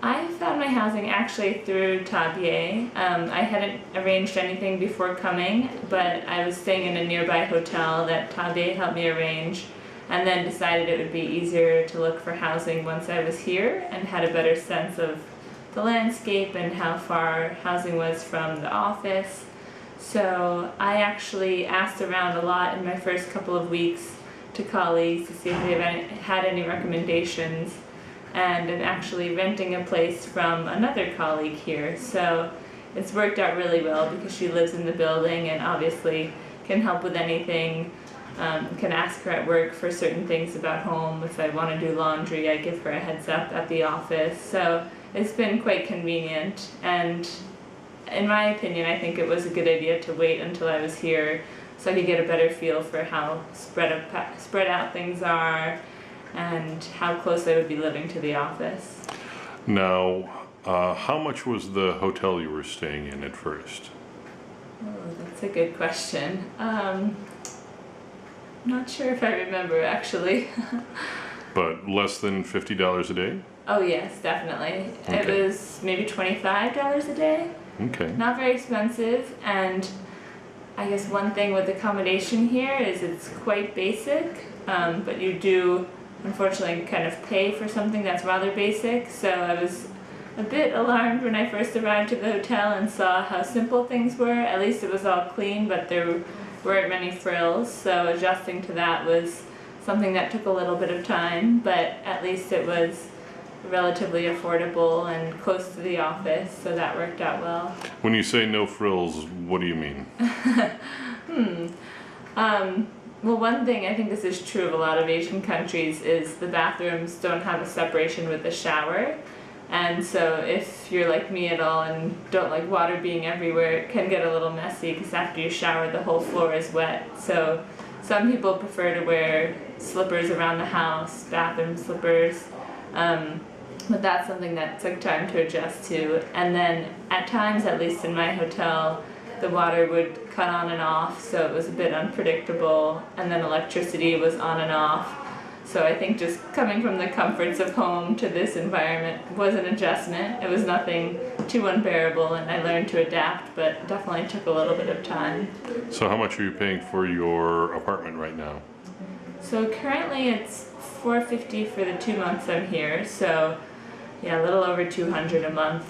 I found my housing actually through Thabyay. I hadn't arranged anything before coming, but I was staying in a nearby hotel that Thabyay helped me arrange, and then decided it would be easier to look for housing once I was here and had a better sense of the landscape and how far housing was from the office. So I actually asked around a lot in my first couple of weeks to colleagues to see if they had any recommendations, and I'm actually renting a place from another colleague here. So it's worked out really well because she lives in the building and obviously can help with anything. Can ask her at work for certain things about home. If I want to do laundry, I give her a heads up at the office. So it's been quite convenient, and in my opinion, I think it was a good idea to wait until I was here so I could get a better feel for how spread out things are and how close I would be living to the office. Now, how much was the hotel you were staying in at first? Oh, that's a good question. Not sure if I remember, actually. But less than $50 a day? Oh yes, definitely. Okay. It was maybe $25 a day. Okay. Not very expensive, and I guess one thing with accommodation here is it's quite basic, but you do unfortunately kind of pay for something that's rather basic. So I was a bit alarmed when I first arrived to the hotel and saw how simple things were. At least it was all clean, but there weren't many frills, so adjusting to that was something that took a little bit of time, but at least it was relatively affordable and close to the office, so that worked out well. When you say no frills, what do you mean? Well, one thing, I think this is true of a lot of Asian countries, is the bathrooms don't have a separation with the shower. And so if you're like me at all and don't like water being everywhere, it can get a little messy because after you shower the whole floor is wet. So some people prefer to wear slippers around the house, bathroom slippers, but that's something that took time to adjust to. And then at times, at least in my hotel, the water would cut on and off, so it was a bit unpredictable, and then electricity was on and off. So I think just coming from the comforts of home to this environment was an adjustment. It was nothing too unbearable, and I learned to adapt, but definitely took a little bit of time. So how much are you paying for your apartment right now? So currently it's $450 for the 2 months I'm here, so yeah, a little over $200 a month.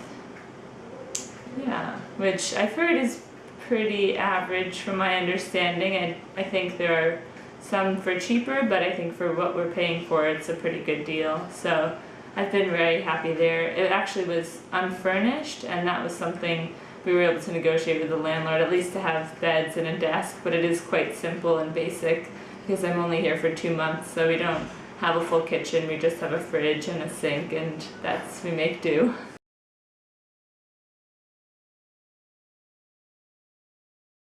Yeah, which I've heard is pretty average from my understanding. I think there are some for cheaper, but I think for what we're paying for, it's a pretty good deal. So I've been very happy there. It actually was unfurnished, and that was something we were able to negotiate with the landlord, at least to have beds and a desk, but it is quite simple and basic because I'm only here for 2 months, so we don't have a full kitchen. We just have a fridge and a sink, and we make do.